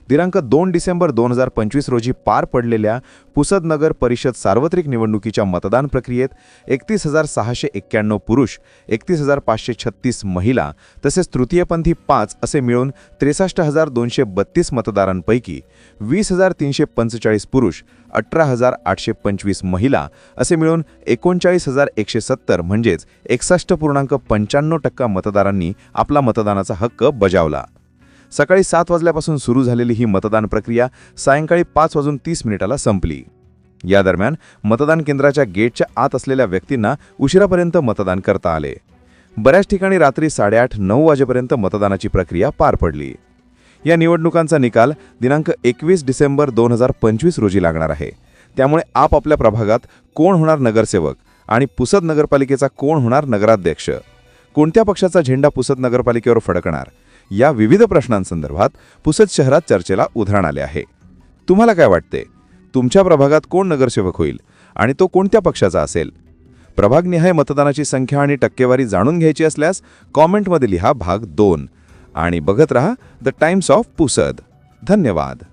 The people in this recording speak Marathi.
दिनांक 2 डिसेंबर 2025 रोजी पार पडलेल्या पुसद नगर परिषद सार्वत्रिक निवडणुकीच्या मतदान प्रक्रियेत 31,691 पुरुष, 31,536 महिला तसेच तृतीयपंथी 5 असे मिळून 63,232 मतदारांपैकी 20,345 पुरुष, 18,825 महिला असे मिळून 39,170 म्हणजेच 61.95% मतदारांनी आपला मतदानाचा हक्क बजावला. सकाळी 7 वाजल्यापासून सुरू झालेली ही मतदान प्रक्रिया सायंकाळी 5:30 संपली. या दरम्यान मतदान केंद्राच्या गेटच्या आत असलेल्या व्यक्तींना उशिरापर्यंत मतदान करता आले. बऱ्याच ठिकाणी रात्री 8:30-9 वाजेपर्यंत मतदानाची प्रक्रिया पार पडली. या निवडणुकांचा निकाल दिनांक 21 डिसेंबर 2025 रोजी लागणार आहे. त्यामुळे आपापल्या प्रभागात कोण होणार नगरसेवक आणि पुसद नगरपालिकेचा कोण होणार नगराध्यक्ष, कोणत्या पक्षाचा झेंडा पुसद नगरपालिकेवर फडकणार, या विविध प्रश्नांसंदर्भात पुसद शहरात चर्चेला उधाण आले आहे. तुम्हाला काय वाटते? तुमच्या प्रभागात कोण नगरसेवक होईल आणि तो कोणत्या पक्षाचा असेल? प्रभागनिहाय मतदानाची संख्या आणि टक्केवारी जाणून घ्यायची असल्यास कॉमेंटमध्ये लिहा भाग 2 आणि बघत रहा द टाइम्स ऑफ पुसद. धन्यवाद.